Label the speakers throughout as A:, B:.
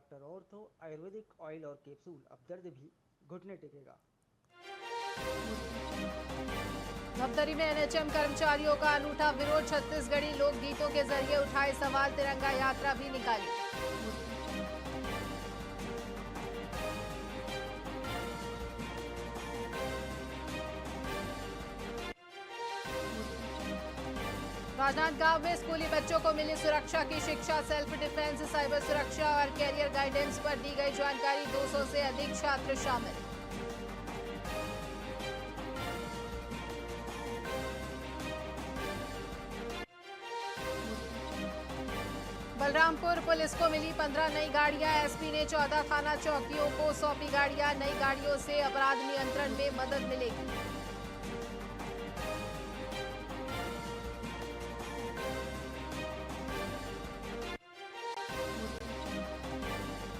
A: Doctor ortho Ayurvedic oil और capsule, अब दर्द भी घुटने टेकेगा।
B: धमतरी में एनएचएम कर्मचारियों का अनूठा विरोध, छत्तीसगढ़ी लोकगीतों के जरिए उठाए सवाल, तिरंगा यात्रा भी निकाली। राजनांदगांव में स्कूली बच्चों को मिली सुरक्षा की शिक्षा, सेल्फ डिफेंस, साइबर सुरक्षा और कैरियर गाइडेंस पर दी गई जानकारी, 200 से अधिक छात्र शामिल। बलरामपुर पुलिस को मिली 15 नई गाड़ियां, एसपी ने 14 थाना चौकियों को सौंपी गाड़ियां, नई गाड़ियों से अपराध नियंत्रण में मदद मिलेगी।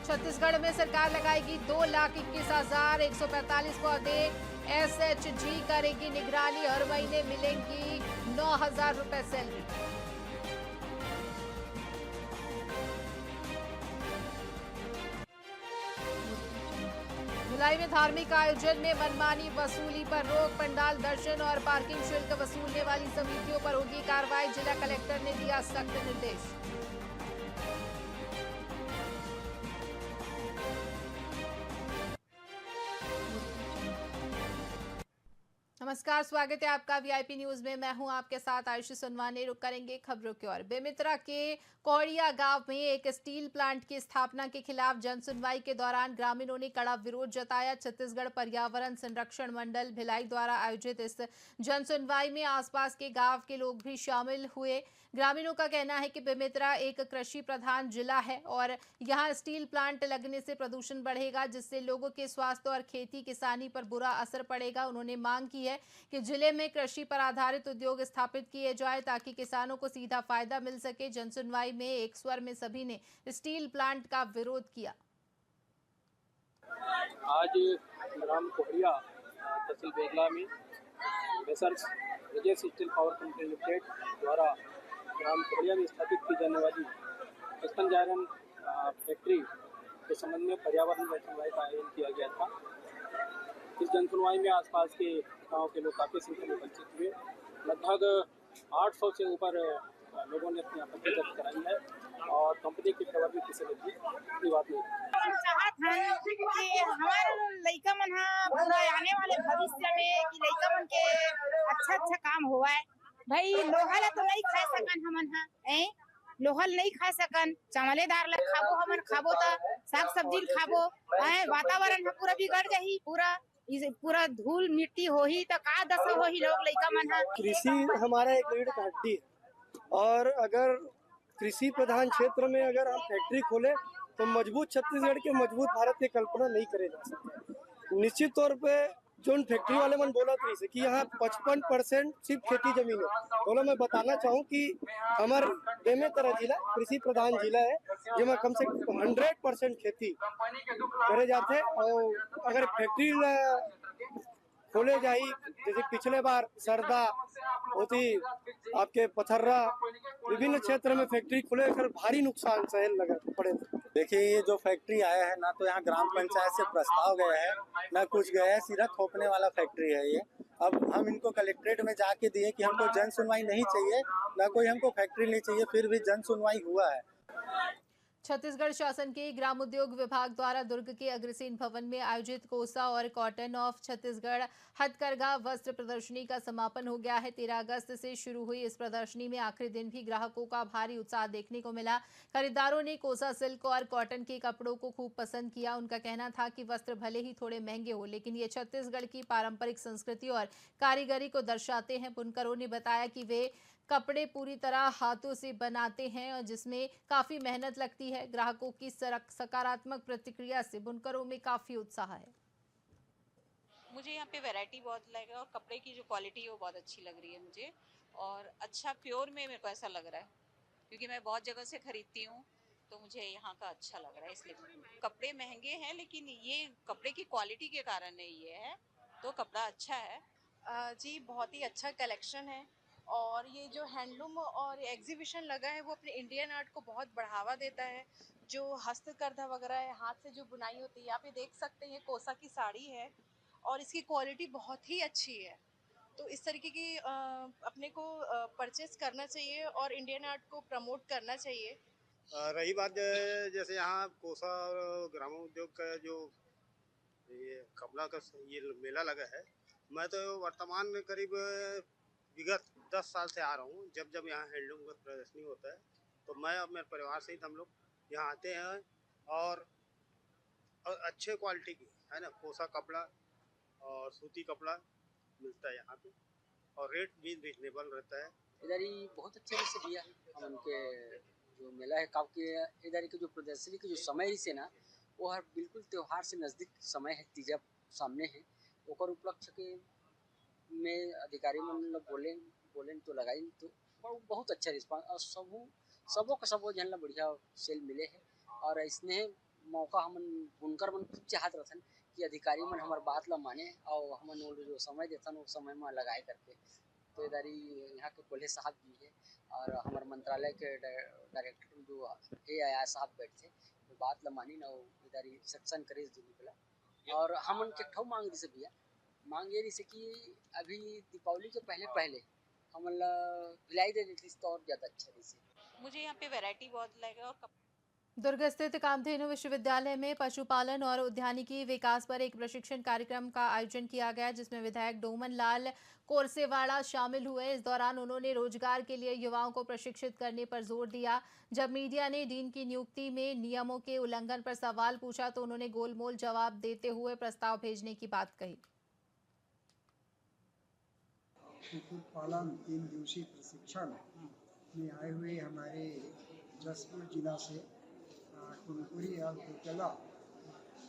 B: छत्तीसगढ़ में सरकार लगाएगी 2,21,145 पौधे, एसएचजी करेगी निगरानी, हर महीने मिलेंगी 9,000 रुपए सैलरी। भिलाई में धार्मिक आयोजन में मनमानी वसूली पर रोक, पंडाल, दर्शन और पार्किंग शुल्क वसूलने वाली समितियों पर होगी कार्रवाई, जिला कलेक्टर ने दिया सख्त निर्देश। नमस्कार, स्वागत है आपका वीआईपी न्यूज में। मैं हूं आपके साथ आयुषी सुनवाने। रुक करेंगे खबरों की ओर। बेमित्रा के कोहड़िया गांव में एक स्टील प्लांट की स्थापना के खिलाफ जन सुनवाई के दौरान ग्रामीणों ने कड़ा विरोध जताया। छत्तीसगढ़ पर्यावरण संरक्षण मंडल भिलाई द्वारा आयोजित इस जन सुनवाई में आसपास के गांव के लोग भी शामिल हुए। ग्रामीणों का कहना है कि बेमित्रा एक कृषि प्रधान जिला है और यहाँ स्टील प्लांट लगने से प्रदूषण बढ़ेगा, जिससे लोगों के स्वास्थ्य और खेती किसानी पर बुरा असर पड़ेगा। उन्होंने मांग की है कि जिले में कृषि पर आधारित उद्योग स्थापित किए जाए ताकि किसानों को सीधा फायदा मिल सके। जनसुनवाई में एक स्वर में सभी ने स्टील प्लांट का विरोध किया।
C: आज ग्राम कोहड़िया तहसील बेगला में मेसर्स विजय स्टील पावर कंपनी लिमिटेड द्वारा ग्राम कोहड़िया में स्थापित की जाने वाली स्तन आयरन फैक्ट्री के संबंध में पर्यावरण जनसुनवाई का आयोजन किया गया था। इस जनसुनवाई में आसपास के गाँव के लोग काफ़ी संख्या में उपस्थित हुए। लगभग 800 से ऊपर लोगों ने अपनी आपत्ति दर्ज कराई है और कंपनी की खबर भी किसी ने दी बात नहीं।
D: हमारे लड़का मन पूरा आने वाले भविष्य में कि लड़का मन के अच्छा काम हुआ है। भाई लोहा ला तो नहीं खा सकन हमन हा, लोहा नहीं खा सकन, चावलेदार ला खाबो, हमन खाबो तो साग सब्जी खाबो, वातावरण पूरा बिगड़ जाही, पूरा धूल मिट्टी होही तो का दशा होही लोग लड़का मन हा।
E: कृषि हमारा एक रीढ़ का हड्डी है और अगर कृषि प्रधान क्षेत्र में अगर हम फैक्ट्री खोले तो मजबूत छत्तीसगढ़ के मजबूत भारत की कल्पना नहीं करे जा सकती। निश्चित तौर पे जो फैक्ट्री वाले मन बोला थे कि यहाँ 55% सिर्फ खेती जमीन है, तो मैं बताना चाहूँ कि हमारे बेमेतरा जिला कृषि प्रधान जिला है, जिसमें कम से कम 100% खेती करे जाते। और अगर फैक्ट्री खोले जाई, जैसे पिछले बार सरदा होती, आपके पथर्रा, विभिन्न क्षेत्र में फैक्ट्री खुले कर भारी नुकसान सहन लगा पड़े।
F: देखिए, ये जो फैक्ट्री आया है ना, तो यहाँ ग्राम पंचायत से प्रस्ताव गया है ना कुछ गया है, सीधा थोपने वाला फैक्ट्री है ये। अब हम इनको कलेक्ट्रेट में जाके दिए कि हमको जन सुनवाई नहीं चाहिए, ना कोई हमको फैक्ट्री नहीं चाहिए, फिर भी जन सुनवाई हुआ है।
B: छत्तीसगढ़ शासन के ग्राम उद्योग विभाग द्वारा दुर्ग के अग्रसेन भवन में आयोजित कोसा और कॉटन ऑफ छत्तीसगढ़ हथकरघा वस्त्र प्रदर्शनी का समापन हो गया है। 13 अगस्त से शुरू हुई इस प्रदर्शनी में आखिरी दिन भी ग्राहकों का भारी उत्साह देखने को मिला। खरीदारों ने कोसा सिल्क और कॉटन के कपड़ों को खूब पसंद किया। उनका कहना था कि वस्त्र भले ही थोड़े महंगे हो, लेकिन ये छत्तीसगढ़ की पारंपरिक संस्कृति और कारीगरी को दर्शाते हैं। बुनकरों ने बताया कि वे कपड़े पूरी तरह हाथों से बनाते हैं और जिसमें काफी मेहनत लगती है। ग्राहकों की सकारात्मक प्रतिक्रिया से बुनकरों में काफी उत्साह है।
G: मुझे यहाँ पे वैरायटी बहुत लगा और कपड़े की जो क्वालिटी है वो बहुत अच्छी लग रही है मुझे, और अच्छा प्योर में मेरे को ऐसा लग रहा है, क्योंकि मैं बहुत जगह से खरीदती हूँ तो मुझे यहाँ का अच्छा लग रहा है। इसलिए कपड़े महंगे हैं, लेकिन ये कपड़े की क्वालिटी के कारण ये है, तो कपड़ा अच्छा है।
H: जी, बहुत ही अच्छा कलेक्शन है और ये जो हैंडलूम और एग्जीबिशन लगा है वो अपने इंडियन आर्ट को बहुत बढ़ावा देता है। जो हस्तकरघा वगैरह है, हाथ से जो बुनाई होती है, यहाँ पे देख सकते हैं कोसा की साड़ी है और इसकी क्वालिटी बहुत ही अच्छी है। तो इस तरीके की अपने को परचेस करना चाहिए और इंडियन आर्ट को प्रमोट करना चाहिए।
I: रही बात जैसे यहाँ कोसा और ग्रामोद्योग उद्योग का जो ये कपड़ा का ये मेला लगा है, मैं तो वर्तमान में करीब विगत 10 साल से आ रहा हूँ। जब यहाँ हैंडलूम का प्रदर्शनी होता है तो मैं और मेरे परिवार सहित हम लोग यहाँ आते हैं और अच्छे क्वालिटी की है ना कोसा कपड़ा और सूती कपड़ा मिलता है यहाँ पे और रेट भी रीजनेबल रहता है।
J: इधर ही बहुत अच्छे से दिया हम उनके जो मेला है काफ़ी इधर की जो प्रदर्शनी की जो समय से ना वो हर बिल्कुल त्यौहार से नज़दीक समय है, तीजा सामने है ओकर उपलक्ष्य के में अधिकारी मन बोले तो लगाई तो बहुत अच्छा रिस्पांस और सबों का सबो जन ला बढ़िया सेल मिले है और इसने मौका हम बुनकर मन खूब चाहत रहन कि अधिकारी मन हमार बात ला माने और हमन जो समय देथन वो समय में लगाए करके। तो इधर ही यहाँ के कोल्हे साहब भी है और हमारे मंत्रालय के डायरेक्टर जो AIR साहब बैठे तो बात ला मानी ना इधर ही सेक्शन करे दुनिया और हम उनके ठो मांग से भैया मांग ये जैसे कि अभी दीपावली के पहले हम भिलाई दे देती तो और ज़्यादा अच्छा जैसे
G: मुझे यहाँ पे वैरायटी बहुत लगा और
B: दुर्ग स्थित कामधेनु विश्वविद्यालय में पशुपालन और उद्यानिकी विकास पर एक प्रशिक्षण कार्यक्रम का आयोजन किया गया जिसमें विधायक डोमन लाल कोरसेवाड़ा शामिल हुए। इस दौरान उन्होंने रोजगार के लिए युवाओं को प्रशिक्षित करने पर जोर दिया। जब मीडिया ने डीन की नियुक्ति में नियमों के उल्लंघन पर सवाल पूछा तो उन्होंने गोलमोल जवाब देते हुए प्रस्ताव भेजने की बात कही।
K: कुक्कुट पालन 3 दिवसीय प्रशिक्षण में आए हुए हमारे जसपुर जिला से कुनकुरी और कोटला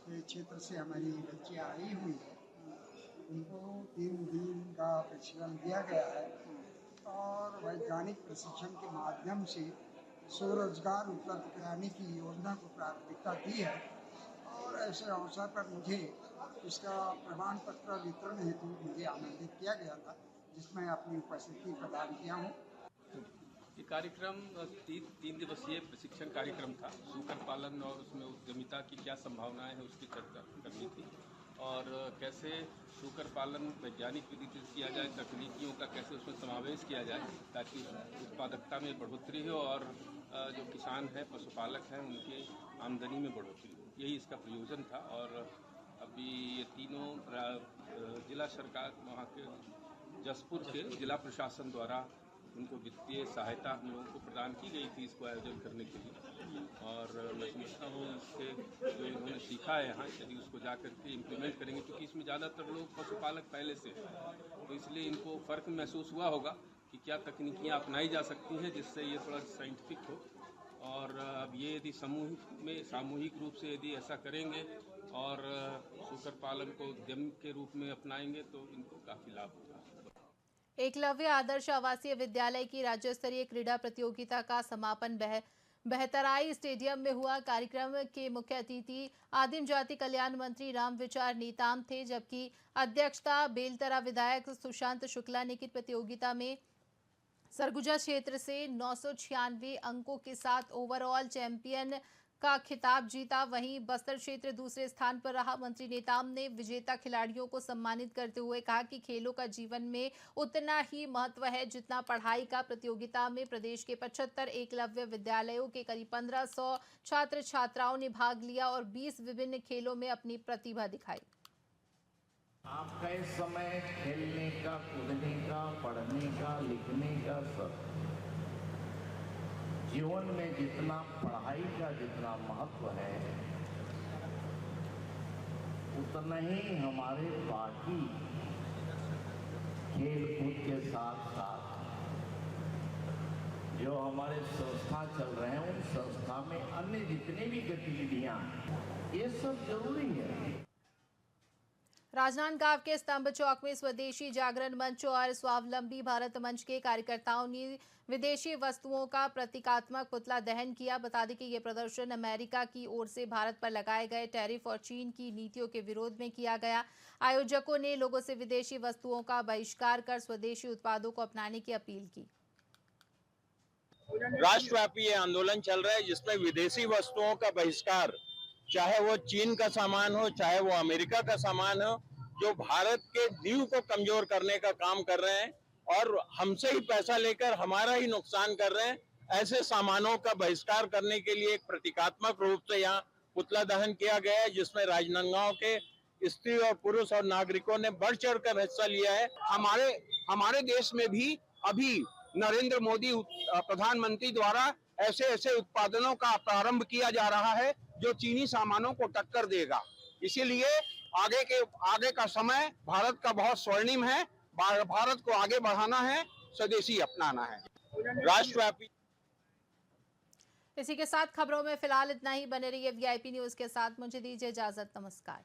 K: के क्षेत्र से हमारी बच्चियाँ आई हुई है, उनको 3 दिन का प्रशिक्षण दिया गया है और वैज्ञानिक प्रशिक्षण के माध्यम से स्वरोजगार उपलब्ध कराने की योजना को प्राथमिकता दी है और ऐसे अवसर पर मुझे इसका प्रमाण पत्र वितरण हेतु मुझे आमंत्रित किया गया था जिसमें अपनी उपस्थिति प्रदान किया हूँ।
C: ये कार्यक्रम 3 दिवसीय प्रशिक्षण कार्यक्रम था। सूकर पालन और उसमें उद्यमिता की क्या संभावनाएं हैं उसकी चर्चा करनी थी और कैसे सूकर पालन वैज्ञानिक विधि से किया जाए, तकनीकियों का कैसे उसमें समावेश किया जाए ताकि उत्पादकता में बढ़ोतरी हो और जो किसान हैं पशुपालक हैं उनकी आमदनी में बढ़ोतरी हो। यही इसका प्रयोजन था और अभी ये तीनों जिला सरकार वहाँ के जसपुर के जिला प्रशासन द्वारा उनको वित्तीय सहायता हम लोगों को प्रदान की गई थी इसको आयोजन करने के लिए और मैं समझता हूँ इसके जो इन्होंने सीखा है यहाँ यदि उसको जा करके इम्प्लीमेंट करेंगे क्योंकि इसमें ज़्यादातर लोग पशुपालक पहले से तो इसलिए इनको फ़र्क महसूस हुआ होगा कि क्या तकनीकियाँ अपनाई जा सकती हैं जिससे ये थोड़ा साइंटिफिक हो और अब ये यदि सामूहिक रूप से यदि ऐसा करेंगे और सूकर पालन को उद्यम के रूप में अपनाएंगे तो इनको काफ़ी लाभ होगा।
B: एकलव्य आदर्श आवासीय विद्यालय की राज्य स्तरीय क्रीड़ा प्रतियोगिता का समापन बहतराई स्टेडियम में हुआ। कार्यक्रम के मुख्य अतिथि आदिम जाति कल्याण मंत्री रामविचार नेताम थे जबकि अध्यक्षता बेलतरा विधायक सुशांत शुक्ला ने की। प्रतियोगिता में सरगुजा क्षेत्र से 996 अंकों के साथ ओवरऑल चैंपियन का खिताब जीता। वहीं बस्तर क्षेत्र दूसरे स्थान पर रहा। मंत्री नेताम ने विजेता खिलाड़ियों को सम्मानित करते हुए कहा कि खेलों का जीवन में उतना ही महत्व है जितना पढ़ाई का। प्रतियोगिता में प्रदेश के 75 एकलव्य विद्यालयों के करीब 1500 छात्र छात्राओं ने भाग लिया और 20 विभिन्न खेलों में अपनी प्रतिभा दिखाई।
L: आपका इस समय खेलने का, कूदने का, पढ़ने का, लिखने का सब जीवन में जितना पढ़ाई का जितना महत्व है उतना ही हमारे बाकी खेल कूद के साथ साथ जो हमारे संस्था चल रहे हैं उन संस्था में अन्य जितनी भी गतिविधियां ये सब जरूरी है।
B: राजनांदगांव के स्तंभ चौक में स्वदेशी जागरण मंच और स्वावलंबी भारत मंच के कार्यकर्ताओं ने विदेशी वस्तुओं का प्रतीकात्मक पुतला दहन किया। बता दें कि ये प्रदर्शन अमेरिका की ओर से भारत पर लगाए गए टैरिफ और चीन की नीतियों के विरोध में किया गया। आयोजकों ने लोगों से विदेशी वस्तुओं का बहिष्कार कर स्वदेशी उत्पादों को अपनाने की अपील की।
M: राष्ट्रव्यापी ये आंदोलन चल रहा है जिसमें विदेशी वस्तुओं का बहिष्कार, चाहे वो चीन का सामान हो, चाहे वो अमेरिका का सामान हो, जो भारत के नींव को कमजोर करने का काम कर रहे हैं और हमसे ही पैसा लेकर हमारा ही नुकसान कर रहे हैं, ऐसे सामानों का बहिष्कार करने के लिए एक प्रतीकात्मक रूप से यहाँ पुतला दहन किया गया है, जिसमें राजनांदगांव के स्त्री और पुरुष और नागरिकों ने बढ़ चढ़ कर हिस्सा लिया है।
N: हमारे देश में भी अभी नरेंद्र मोदी प्रधानमंत्री द्वारा ऐसे ऐसे उत्पादनों का प्रारंभ किया जा रहा है जो चीनी सामानों को टक्कर देगा। इसीलिए आगे का समय भारत का बहुत स्वर्णिम है। भारत को आगे बढ़ाना है, स्वदेशी अपनाना है।
M: राष्ट्रव्यापी।
B: इसी के साथ खबरों में फिलहाल इतना ही। बने रहिए वीआईपी न्यूज के साथ। मुझे दीजिए इजाजत। नमस्कार।